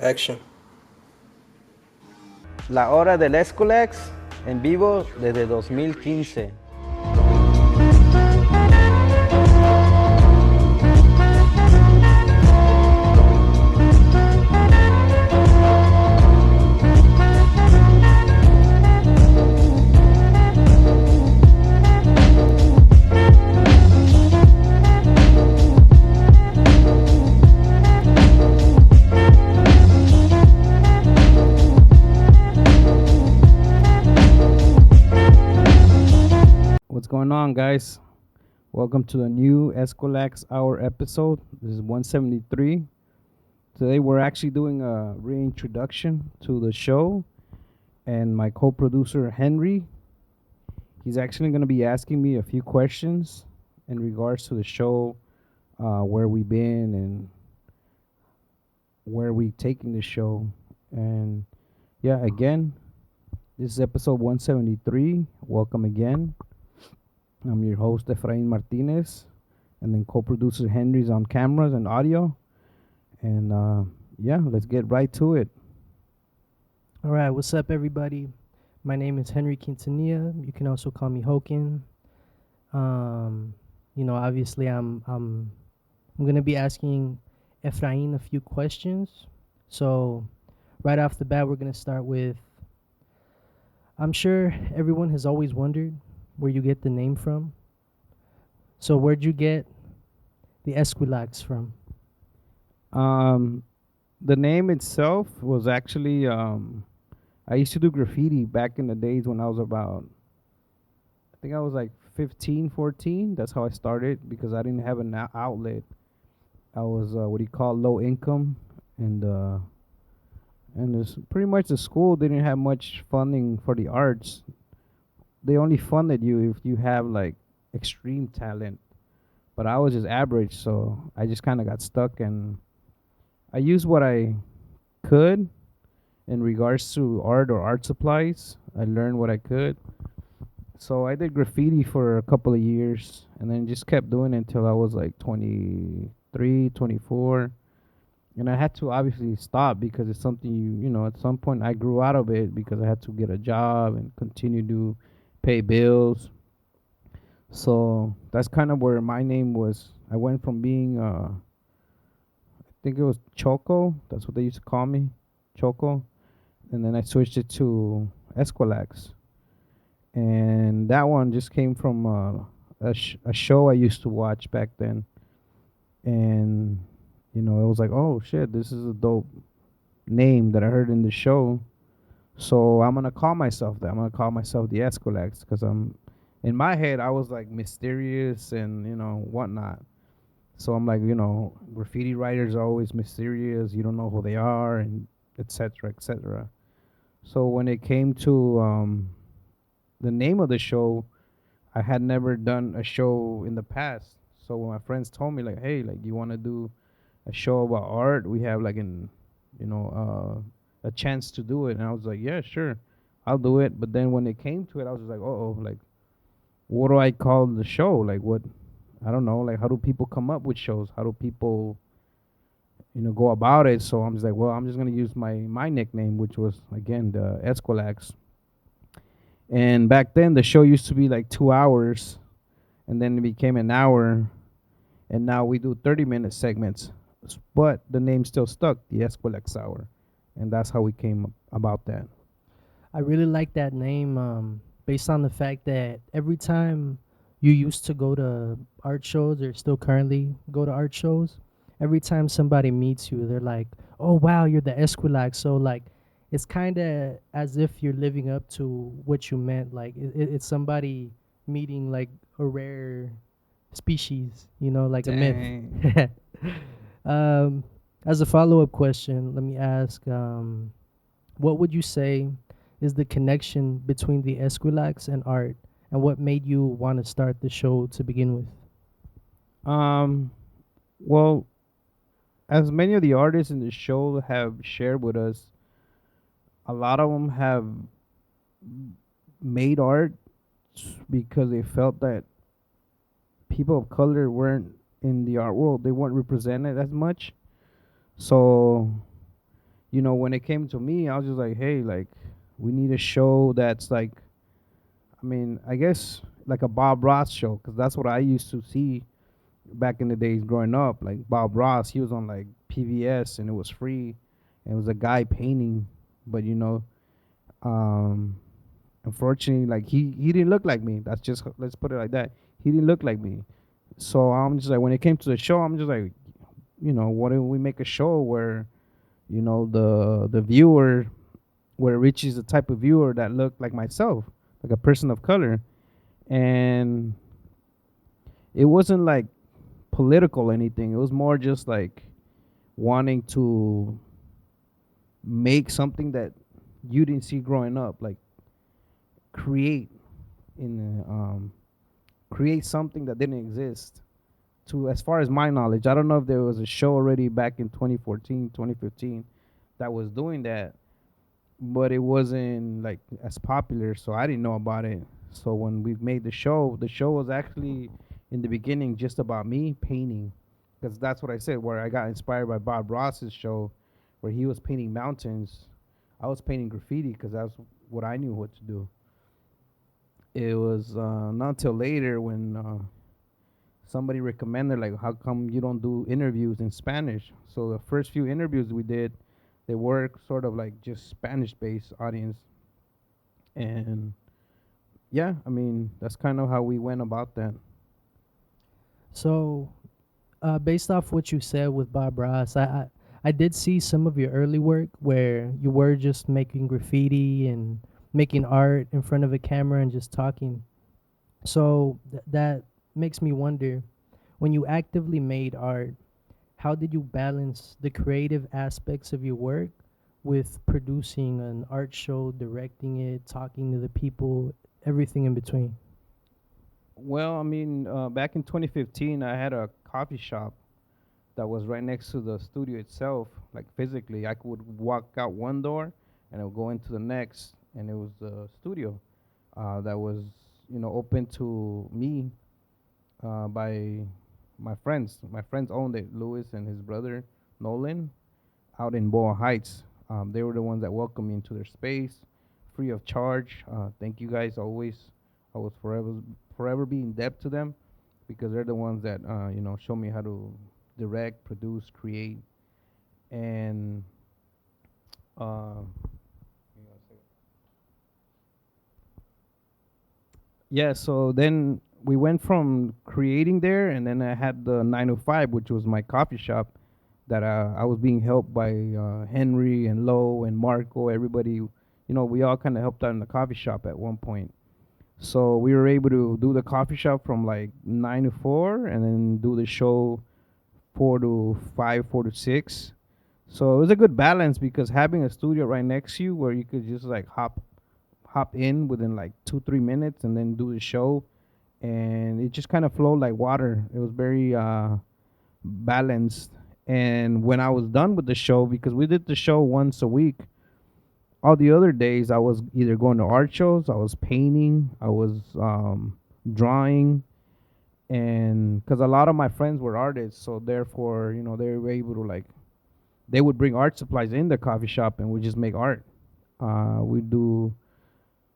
Action. La hora del Eskwilax en vivo desde 2015. What's going on, guys? Welcome to the new Eskwilax Hour episode. This is 173. Today we're actually doing a reintroduction to the show, and my co-producer Henry, he's actually going to be asking me a few questions in regards to the show, where we've been and where we taking the show. And yeah, again, this is episode 173. Welcome again. I'm your host, Efrain Martinez, and then co-producer Henry's on cameras and audio. And yeah, let's get right to it. All right, what's up, everybody? My name is Henry Quintanilla. You can also call me Hoken. Obviously, I'm gonna be asking Efrain a few questions. So, right off the bat, we're gonna start with. I'm sure everyone has always wondered where you get the name from. So, where'd you get the Eskwilax from? The name itself was actually I used to do graffiti back in the days when I was about, I think I was like 15, 14. That's how I started because I didn't have an outlet. I was what do you call low income, and this, pretty much the school didn't have much funding for the arts. They only funded you if you have like extreme talent. But I was just average, so I just kind of got stuck, and I used what I could in regards to art or art supplies. I learned what I could. So I did graffiti for a couple of years and then just kept doing it until I was like 23, 24. And I had to obviously stop because it's something at some point I grew out of it because I had to get a job and continue to pay bills. So that's kind of where my name was. I went from being, I think it was Choco. That's what they used to call me, Choco. And then I switched it to Eskwilax. And that one just came from a show I used to watch back then. And, it was like, oh shit, this is a dope name that I heard in the show. So I'm going to call myself that. I'm going to call myself the Eskwilax because in my head, I was like mysterious and, whatnot. So I'm like, graffiti writers are always mysterious. You don't know who they are, and etc. etc. So when it came to the name of the show, I had never done a show in the past. So when my friends told me like, hey, like you want to do a show about art, we have like a chance to do it, and I was like, yeah, sure, I'll do it. But then when it came to it, I was just like, oh, like what do I call the show? Like what? I don't know. Like how do people come up with shows? How do people go about it? So I'm just like, well, I'm just gonna use my nickname, which was again the Eskwilax. And back then the show used to be like 2 hours, and then it became an hour, and now we do 30-minute segments. But the name still stuck, the Eskwilax Hour, and that's how we came about that. I really like that name based on the fact that every time you used to go to art shows or still currently go to art shows, every time somebody meets you, they're like, oh, wow, you're the Eskwilax. So, like, it's kind of as if you're living up to what you meant. Like, it's somebody meeting, like, a rare species, like a myth. Dang. um, as a follow-up question, let me ask, what would you say is the connection between the Eskwilax and art, and what made you want to start the show to begin with? um well, as many of the artists in the show have shared with us, a lot of them have made art because they felt that people of color weren't in the art world. They weren't represented as much. So when it came to me, I was just like, hey, like, we need a show that's like, I mean, I guess like a Bob Ross show, because that's what I used to see back in the days growing up. Like Bob Ross, he was on like PBS and it was free, and it was a guy painting, but um, unfortunately, like he didn't look like me. That's just, let's put it like that. He didn't look like me. So I'm just like, when it came to the show, I'm just like, what if we make a show where the viewer, where it reaches the type of viewer that looked like myself, like a person of color. And it wasn't like political or anything. It was more just like wanting to make something that you didn't see growing up, like create in create something that didn't exist. To As far as my knowledge, I don't know if there was a show already back in 2014, 2015 that was doing that, but it wasn't like as popular, so I didn't know about it. So when we made the show was actually in the beginning just about me painting, because that's what I said. Where I got inspired by Bob Ross's show, where he was painting mountains, I was painting graffiti because that's what I knew what to do. It was not until later when somebody recommended, like, how come you don't do interviews in Spanish? So the first few interviews we did, they were sort of like just Spanish based audience. And yeah, I mean, that's kind of how we went about that. So, based off what you said with Bob Ross, I did see some of your early work where you were just making graffiti and making art in front of a camera and just talking. So that makes me wonder, when you actively made art, how did you balance the creative aspects of your work with producing an art show, directing it, talking to the people, everything in between? Well, I mean, back in 2015, I had a coffee shop that was right next to the studio itself, like physically. I could walk out one door and I would go into the next, and it was the studio that was, open to me by my friends. My friends owned it, Louis and his brother Nolan, out in Boa Heights. They were the ones that welcomed me into their space, free of charge. Thank you guys. Always, I was forever be in debt to them, because they're the ones that show me how to direct, produce, create, and uh, yeah. So then we went from creating there, and then I had the 905, which was my coffee shop, that I was being helped by Henry and Lowe and Marco. Everybody, we all kind of helped out in the coffee shop at one point. So we were able to do the coffee shop from like 9 to 4, and then do the show 4 to 5, 4 to 6. So it was a good balance, because having a studio right next to you where you could just like hop in within like 2 3 minutes and then do the show, and it just kind of flowed like water. It was very balanced. And when I was done with the show, because we did the show once a week, all the other days I was either going to art shows, I was painting, I was drawing. And because a lot of my friends were artists, so therefore, they were able to, like, they would bring art supplies in the coffee shop and we just make art. We do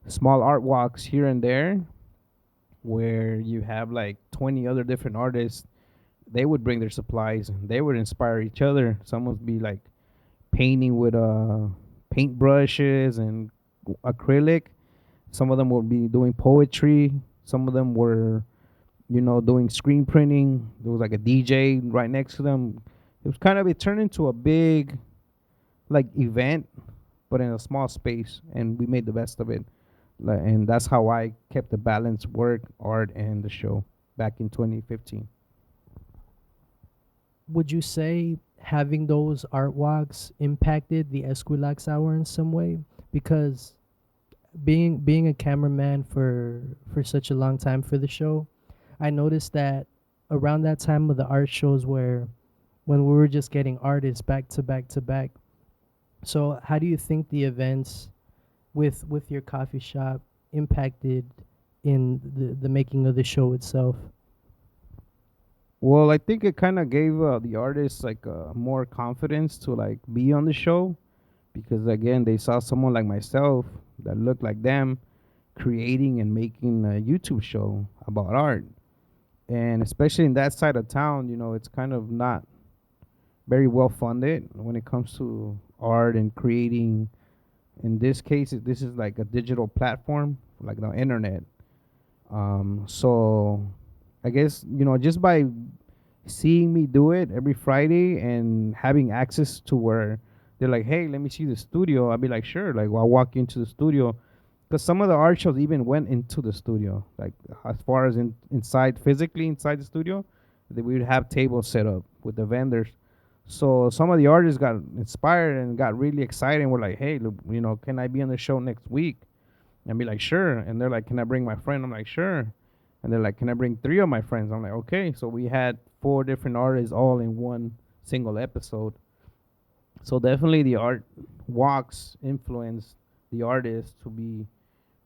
small art walks here and there, where you have like 20 other different artists. They would bring their supplies and they would inspire each other. Some would be like painting with paint brushes and acrylic. Some of them would be doing poetry. Some of them were, doing screen printing. There was like a DJ right next to them. It turned into a big like event, but in a small space, and we made the best of it. And that's how I kept the balance: work, art, and the show back in 2015. Would you say having those art walks impacted the Eskwilax Hour in some way? Because being a cameraman for such a long time for the show, I noticed that around that time of the art shows where when we were just getting artists back to back to back. So how do you think the events with your coffee shop impacted in the making of the show itself? Well, I think it kind of gave the artists like more confidence to like be on the show, because again they saw someone like myself that looked like them creating and making a YouTube show about art. And especially in that side of town, it's kind of not very well funded when it comes to art and creating. In this case, this is like a digital platform, like the internet. So I guess, just by seeing me do it every Friday and having access to where they're like, hey, let me see the studio, I'll be like, sure. Like, I'll walk into the studio, because some of the art shows even went into the studio, like as far as inside, physically inside the studio, that we would have tables set up with the vendors. So some of the artists got inspired and got really excited and were like, hey, look, can I be on the show next week? And be like, sure. And they're like, can I bring my friend? I'm like, sure. And they're like, can I bring three of my friends? I'm like, okay. So we had four different artists all in one single episode. So definitely the art walks influenced the artist to be,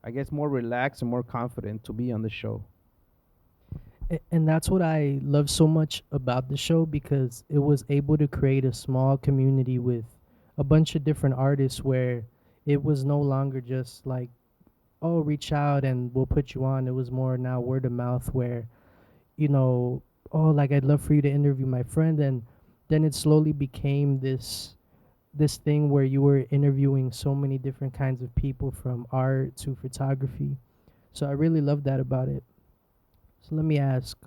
I guess, more relaxed and more confident to be on the show. And that's what I love so much about the show, because it was able to create a small community with a bunch of different artists, where it was no longer just like, oh, reach out and we'll put you on. It was more now word of mouth, where, you know, oh, like, I'd love for you to interview my friend. And then it slowly became this thing where you were interviewing so many different kinds of people, from art to photography. So I really love that about it. So let me ask,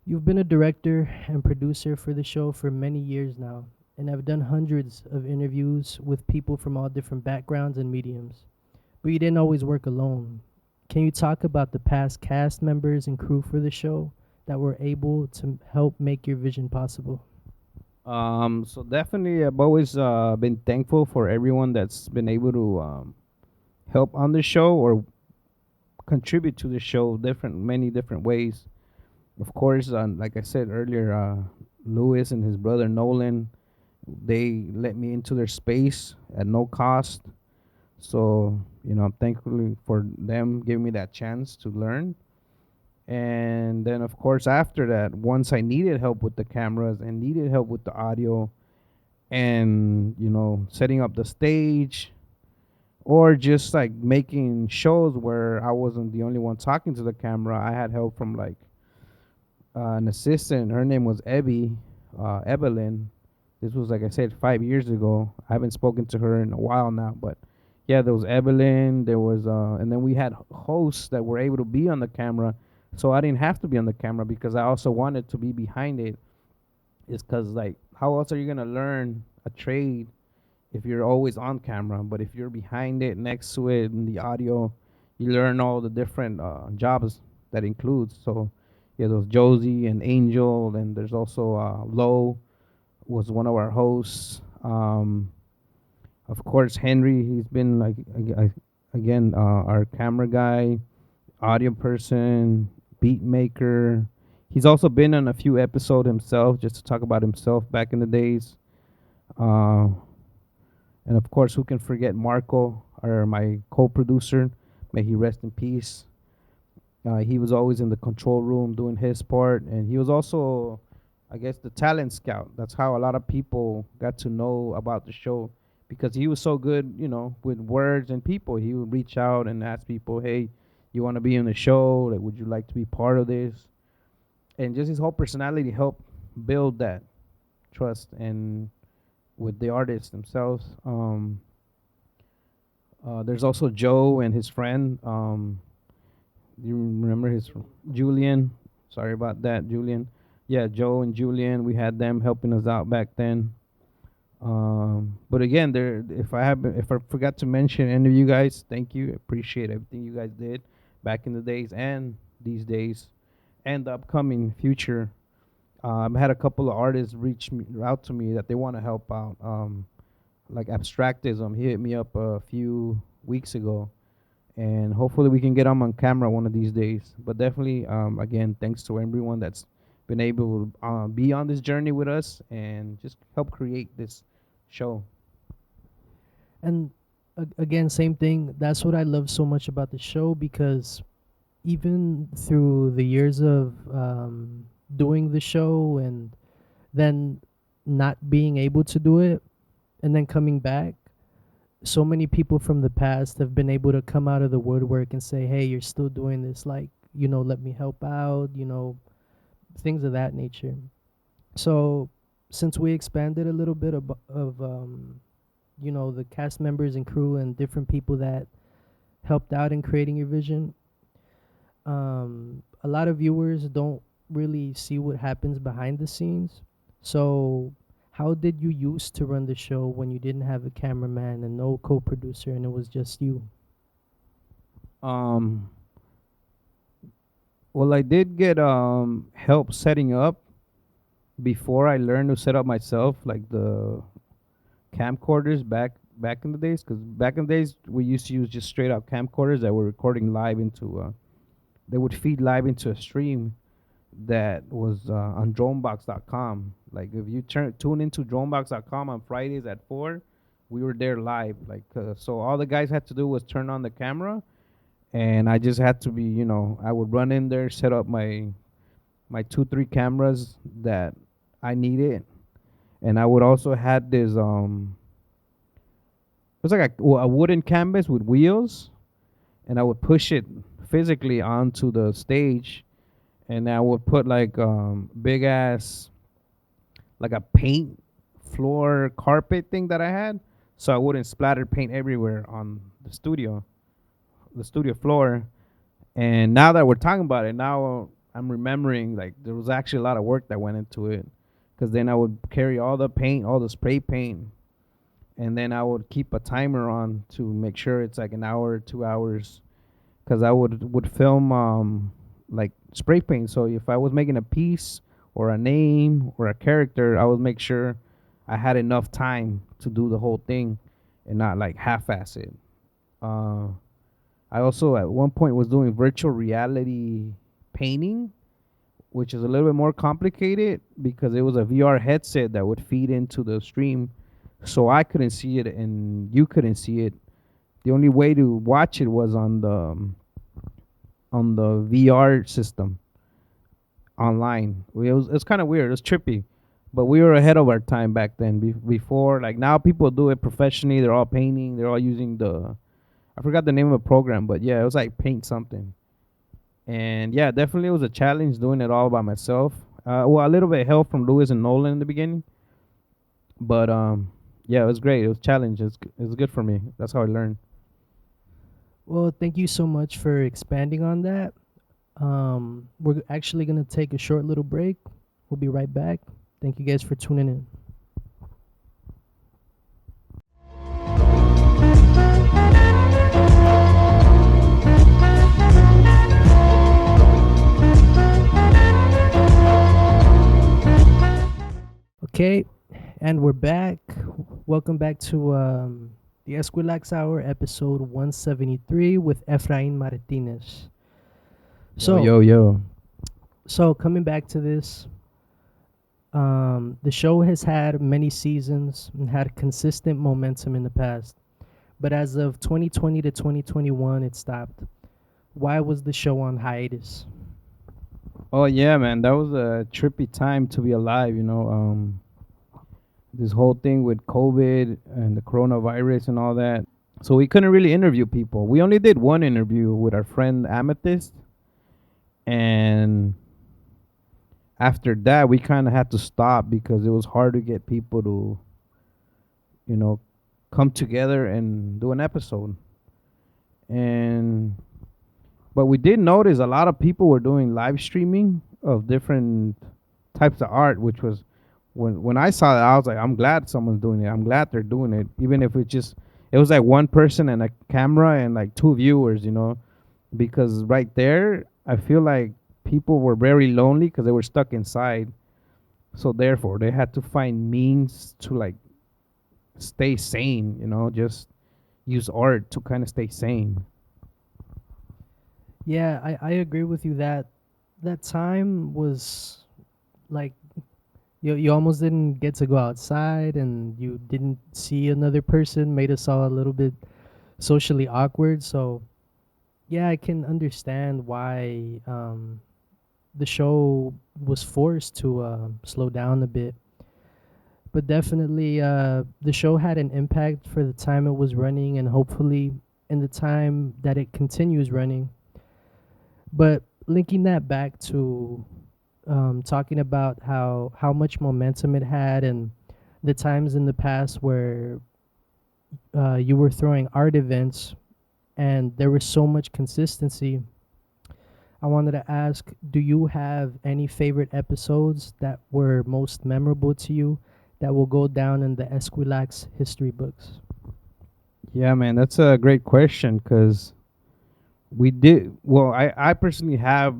you've been a director and producer for the show for many years now, and have done hundreds of interviews with people from all different backgrounds and mediums. But you didn't always work alone. Can you talk about the past cast members and crew for the show that were able to help make your vision possible? So definitely, I've always been thankful for everyone that's been able to help on the show or contribute to the show many different ways. Of course, like I said earlier, Lewis and his brother Nolan, they let me into their space at no cost. So, I'm thankful for them giving me that chance to learn. And then, of course, after that, once I needed help with the cameras and needed help with the audio and, setting up the stage, or just like making shows where I wasn't the only one talking to the camera, I had help from like an assistant. Her name was Evelyn. This was, like I said, 5 years ago. I haven't spoken to her in a while now, but yeah, there was Evelyn. There was, and then we had hosts that were able to be on the camera, so I didn't have to be on the camera because I also wanted to be behind it. It's because, like, how else are you gonna learn a trade if you're always on camera? But if you're behind it, next to it, in the audio, you learn all the different jobs that includes. So yeah, there's Josie and Angel, and there's also Lo was one of our hosts. Of course, Henry, he's been like again our camera guy, audio person, beat maker. He's also been on a few episodes himself, just to talk about himself back in the days. Uh, and of course, who can forget Marco, or my co-producer? May he rest in peace. He was always in the control room doing his part, and he was also, I guess, the talent scout. That's how a lot of people got to know about the show, because he was so good, with words and people. He would reach out and ask people, "Hey, you want to be in the show? Like, would you like to be part of this?" And just his whole personality helped build that trust and with the artists themselves. There's also Joe and his friend. You remember Julian? Sorry about that, Julian. Yeah, Joe and Julian. We had them helping us out back then. But again, there. If I forgot to mention any of you guys, thank you. Appreciate everything you guys did back in the days and these days, and the upcoming future. I've had a couple of artists reach me out to me that they want to help out. Like Abstractism, he hit me up a few weeks ago, and hopefully we can get him on camera one of these days. But definitely, again, thanks to everyone that's been able to be on this journey with us and just help create this show. And again, same thing. That's what I love so much about the show, because even through the years of doing the show, and then not being able to do it, and then coming back, so many people from the past have been able to come out of the woodwork and say, hey, you're still doing this, like, let me help out, things of that nature. So since we expanded a little bit of the cast members and crew and different people that helped out in creating your vision, a lot of viewers don't really see what happens behind the scenes. So how did you used to run the show when you didn't have a cameraman and no co-producer and it was just you? Um, well, I did get help setting up before I learned to set up myself, like the camcorders back in the days. Because back in the days, we used to use just straight up camcorders that were recording live into. They would feed live into a stream that was on dronebox.com. Like if you tune into dronebox.com on Fridays at 4, we were there live. Like so, all the guys had to do was turn on the camera, and I just had to be, I would run in there, set up my 2 3 cameras that I needed, and I would also had this it was like a wooden canvas with wheels, and I would push it physically onto the stage, and I would put like big ass like a paint floor carpet thing that I had, so I wouldn't splatter paint everywhere on the studio floor. And now that we're talking about it, now I'm remembering like there was actually a lot of work that went into it, because then I would carry all the paint, all the spray paint, and then I would keep a timer on to make sure it's like an hour, 2 hours, because I would film like spray paint. So if I was making a piece or a name or a character, I would make sure I had enough time to do the whole thing and not like half-ass it. Uh, I also at one point was doing virtual reality painting, which is a little bit more complicated because it was a VR headset that would feed into the stream, so I couldn't see it and you couldn't see it. The only way to watch it was on the VR system online. It was kind of weird. It was trippy, but we were ahead of our time back then. Before, like now, people do it professionally. They're all painting. They're all using the, I forgot the name of the program, but yeah, it was like paint something. And yeah, definitely it was a challenge doing it all by myself. Well, a little bit of help from Lewis and Nolan in the beginning, but yeah, it was great. It was a challenge. It was good for me. That's how I learned. Well, thank you so much for expanding on that. We're actually going to take a short little break. We'll be right back. Thank you guys for tuning in. Okay, and we're back. Welcome back to the Eskwilax Hour, episode 173 with Efrain Martinez. Yo, So, yo, yo. so coming back to this, the show has had many seasons and had consistent momentum in the past. But as of 2020 to 2021, it stopped. Why was the show on hiatus? Oh yeah, man, that was a trippy time to be alive. This whole thing with COVID and the coronavirus and all that. So we couldn't really interview people. We only did one interview with our friend Amethyst, and after that, we kind of had to stop because it was hard to get people to, you know, come together and do an episode. And but we did notice a lot of people were doing live streaming of different types of art, which was when I saw that I was like, I'm glad someone's doing it. I'm glad they're doing it, even if it was like one person and a camera and like 2 viewers, because right there I feel like people were very lonely because they were stuck inside. So therefore, they had to find means to like stay sane. Just use art to kind of stay sane. Yeah, I agree with you that that time was like you almost didn't get to go outside and you didn't see another person, made us all a little bit socially awkward. So yeah, I can understand why the show was forced to slow down a bit. But definitely, the show had an impact for the time it was running, and hopefully, in the time that it continues running. But linking that back to talking about how much momentum it had, and the times in the past where you were throwing art events and there was so much consistency. I wanted to ask, do you have any favorite episodes that were most memorable to you that will go down in the Esquilax history books? Yeah, man, that's a great question because we did well. I personally have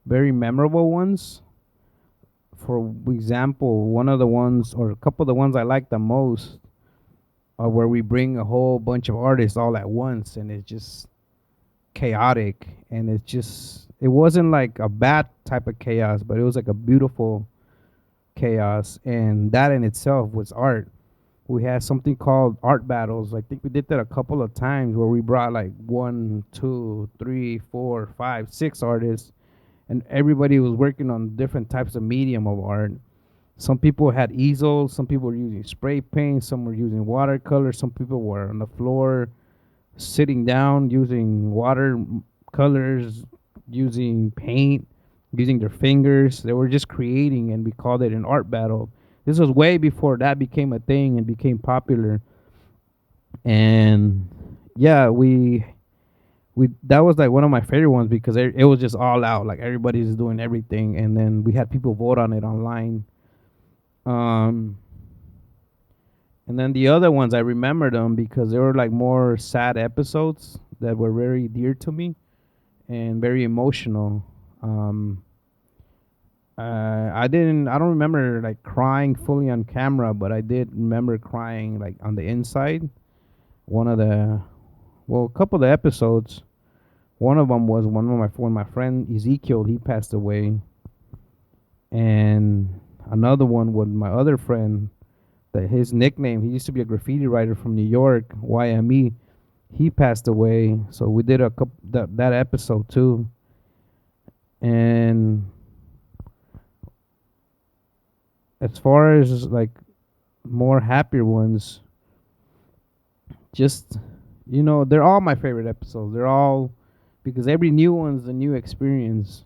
very memorable ones. For example, one of the ones or a couple of the ones I like the most are where we bring a whole bunch of artists all at once, and it's just chaotic, and it wasn't like a bad type of chaos, but it was like a beautiful chaos, and that in itself was art. We had something called art battles. I think we did that a couple of times where we brought like one, two, three, four, five, six artists, and everybody was working on different types of medium of art. Some people had easels, some people were using spray paint, some were using watercolor, some people were on the floor sitting down using water colors, using paint, using their fingers. They were just creating, and we called it an art battle. This was way before that became a thing and became popular. And yeah, we that was like one of my favorite ones because it was just all out. Like everybody's doing everything, and then we had people vote on it online. Um, and then the other ones I remember them because they were like more sad episodes that were very dear to me and very emotional. Um, I don't remember like crying fully on camera, but I did remember crying like on the inside. One of the, well, a couple of the episodes. One of them was when my friend Ezekiel he passed away, and another one was my other friend that his nickname he used to be a graffiti writer from New York, YME. He passed away, so we did a couple that episode too. And as far as like more happier ones, just they're all my favorite episodes. They're all because every new one's a new experience,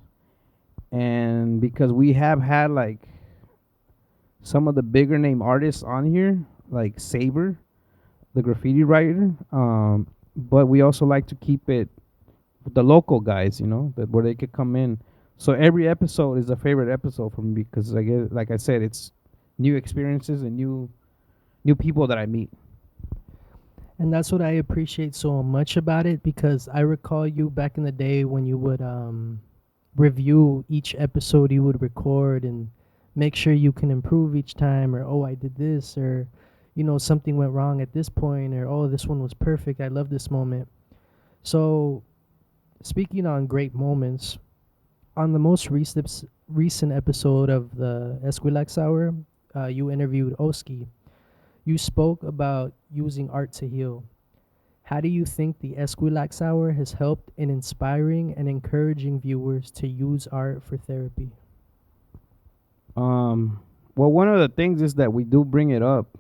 and because we have had like some of the bigger name artists on here, like Saber, the graffiti writer. But we also like to keep it with the local guys, that where they could come in. So every episode is a favorite episode for me because I guess, like I said, it's new experiences and new people that I meet. And that's what I appreciate so much about it, because I recall you back in the day when you would review each episode you would record and make sure you can improve each time, or oh, I did this, or something went wrong at this point, or oh, this one was perfect, I love this moment. So speaking on great moments, on the most recent episode of the Eskwilax Hour, you interviewed Oski. You spoke about using art to heal. How do you think the Eskwilax Hour has helped in inspiring and encouraging viewers to use art for therapy? Um, well, one of the things is that we do bring it up,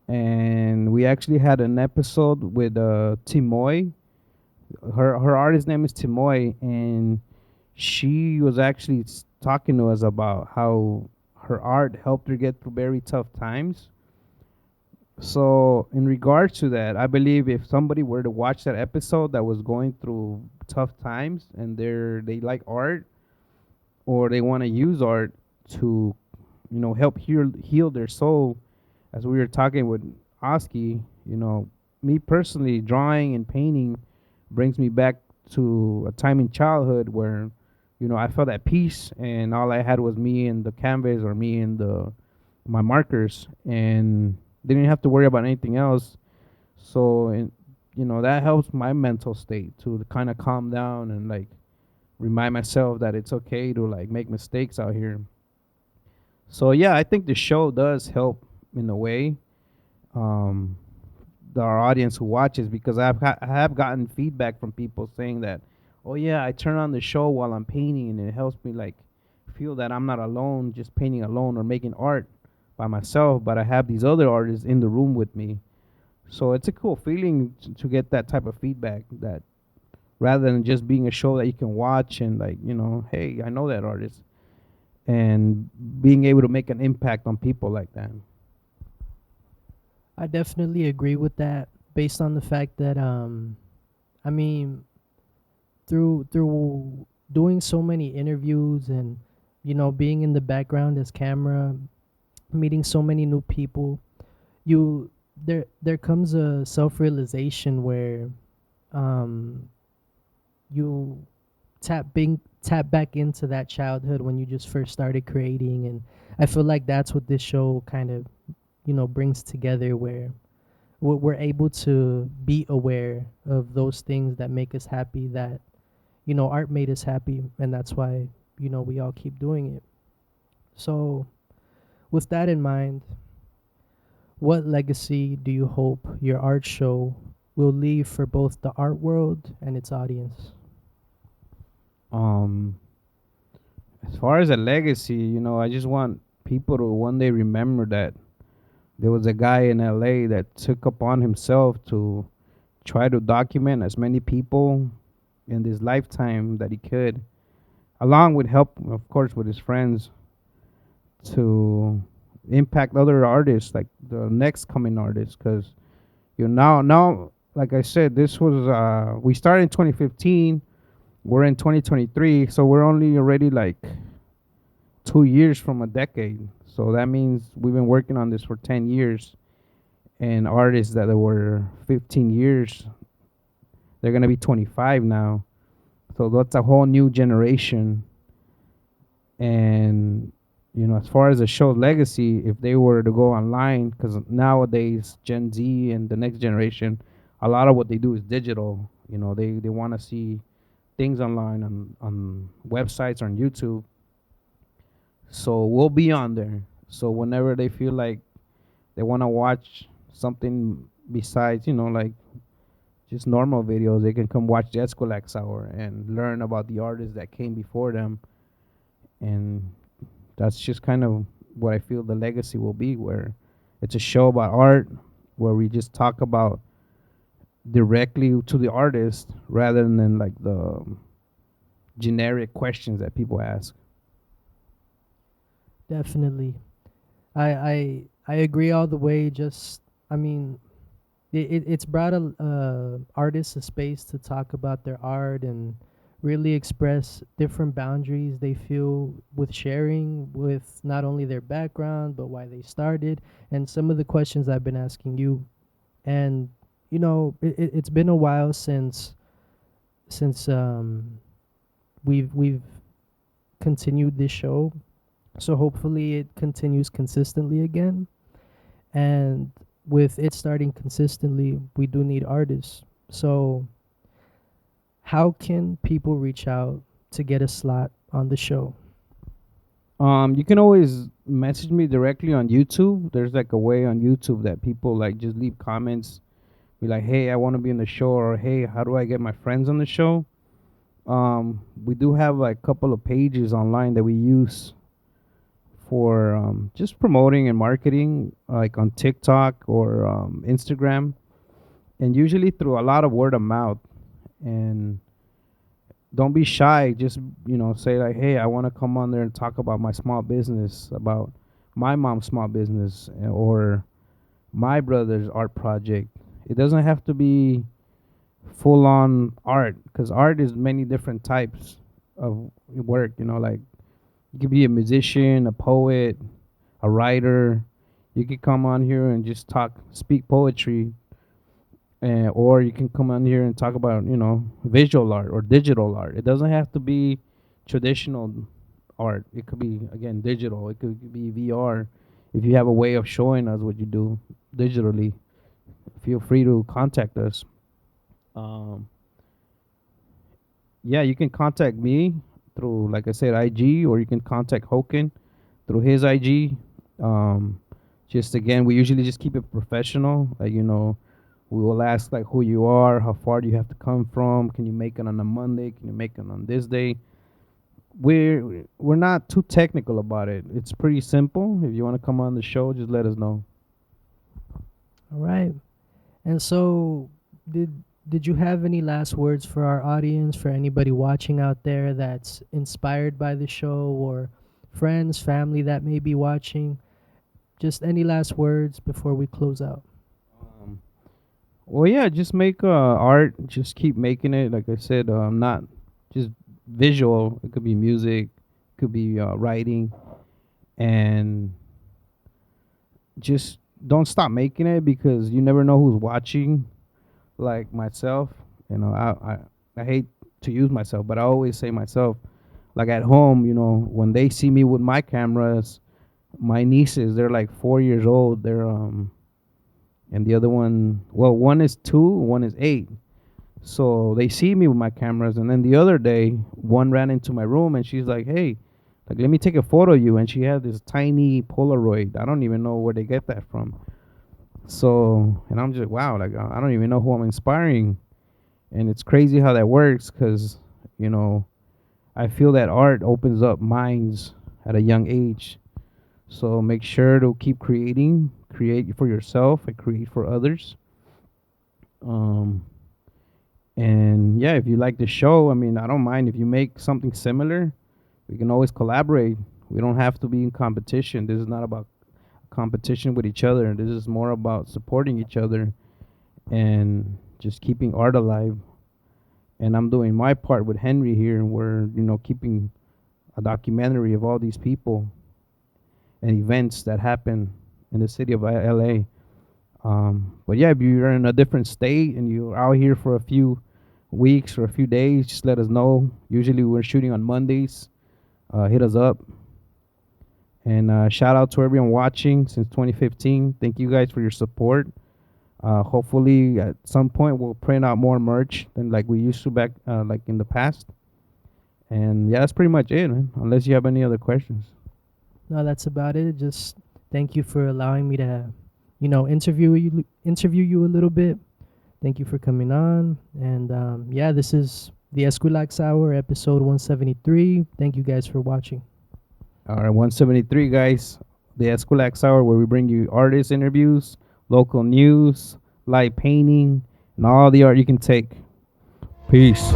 and we actually had an episode with Timoy. Her artist name is Timoy, and she was actually talking to us about how her art helped her get through very tough times. So, in regards to that, I believe if somebody were to watch that episode that was going through tough times and they like art or they want to use art to, help heal their soul, as we were talking with Oski, me personally, drawing and painting brings me back to a time in childhood where, I felt at peace and all I had was me and the canvas or me and the my markers and didn't have to worry about anything else. So, that helps my mental state to kind of calm down and like remind myself that it's okay to like make mistakes out here. So yeah, I think the show does help in a way. Um, our audience who watches because I have gotten feedback from people saying that, oh yeah, I turn on the show while I'm painting and it helps me like feel that I'm not alone, just painting alone or making art by myself, but I have these other artists in the room with me. So it's a cool feeling to get that type of feedback, that rather than just being a show that you can watch and like, hey, I know that artist, and being able to make an impact on people like that. I definitely agree with that based on the fact that I mean through doing so many interviews and being in the background as camera, meeting so many new people, you there comes a self-realization where um you tap back into that childhood when you just first started creating. And I feel like that's what this show kind of brings together, where we're able to be aware of those things that make us happy, that art made us happy, and that's why we all keep doing it. So with that in mind, what legacy do you hope your art show will leave for both the art world and its audience? Um, as far as a legacy, I just want people to one day remember that there was a guy in LA that took upon himself to try to document as many people in this lifetime that he could, along with help, of course, with his friends, to impact other artists, like the next coming artists. Because now, like I said, this was we started in 2015. We're in 2023, so we're only already like 2 years from a decade. So that means we've been working on this for 10 years. And artists that were 15 years, they're going to be 25 now. So that's a whole new generation. And, as far as the show's legacy, if they were to go online, because nowadays, Gen Z and the next generation, a lot of what they do is digital. They want to see things online on websites or on YouTube. So we'll be on there. So whenever they feel like they want to watch something besides, like just normal videos, they can come watch the Eskwilax Hour and learn about the artists that came before them. And that's just kind of what I feel the legacy will be, where it's a show about art, where we just talk about directly to the artist rather than like the generic questions that people ask. Definitely. I agree all the way. Just, I mean, it's brought a artists a space to talk about their art and really express different boundaries they feel with sharing, with not only their background but why they started, and some of the questions I've been asking you. And it's been a while since we've continued this show, so hopefully it continues consistently again. And with it starting consistently, we do need artists. So how can people reach out to get a slot on the show? You can always message me directly on YouTube. There's like a way on YouTube that people like just leave comments, be like, "Hey, I want to be in the show," or "Hey, how do I get my friends on the show?" We do have like a couple of pages online that we use for just promoting and marketing, like on TikTok or Instagram, and usually through a lot of word of mouth. And don't be shy. Just say like, "Hey, I want to come on there and talk about my small business, about my mom's small business, or my brother's art project." It doesn't have to be full on art, because art is many different types of work. Like you could be a musician, a poet, a writer. You could come on here and just speak poetry, or you can come on here and talk about visual art or digital art. It doesn't have to be traditional art. It could be, again, digital. It could be VR. If you have a way of showing us what you do digitally, feel free to contact us. Um, yeah, you can contact me through, like I said, IG, or you can contact Hoken through his IG. Um, just again, we usually just keep it professional. Like, we will ask like who you are, how far do you have to come from, can you make it on a Monday, can you make it on this day, we're not too technical about it. It's pretty simple. If you want to come on the show, just let us know. All right. And so, did did you have any last words for our audience, for anybody watching out there that's inspired by the show, or friends, family that may be watching? Just any last words before we close out. Um, well, yeah, just make art. Just keep making it. Like I said, not just visual. It could be music, could be writing, and just don't stop making it because you never know who's watching. Like myself, I hate to use myself, but I always say myself. Like at home, when they see me with my cameras, my nieces, they're like 4 years old. They're and the other one, well, one is 2, one is 8. So they see me with my cameras, and then the other day, one ran into my room and she's like, "Hey, like let me take a photo of you." And she had this tiny Polaroid. I don't even know where they get that from. So, and I'm just wow, like I don't even know who I'm inspiring, and it's crazy how that works because you know I feel that art opens up minds at a young age. So make sure to keep creating, create for yourself and create for others. Um, and yeah, if you like the show, I mean, I don't mind if you make something similar. We can always collaborate. We don't have to be in competition. This is not about competition with each other. This is more about supporting each other and just keeping art alive. And I'm doing my part with Henry here, and we're keeping a documentary of all these people and events that happen in the city of LA. But yeah, if you're in a different state and you're out here for a few weeks or a few days, just let us know. Usually we're shooting on Mondays. Hit us up. And shout out to everyone watching since 2015. Thank you guys for your support. Hopefully, at some point, we'll print out more merch than like we used to back like in the past. And yeah, that's pretty much it, man. Unless you have any other questions. No, that's about it. Just thank you for allowing me to, interview you a little bit. Thank you for coming on. And yeah, this is the Eskwilax Hour, episode 173. Thank you guys for watching. All right, 173, guys. The Eskwilax Hour, where we bring you artist interviews, local news, light painting, and all the art you can take. Peace.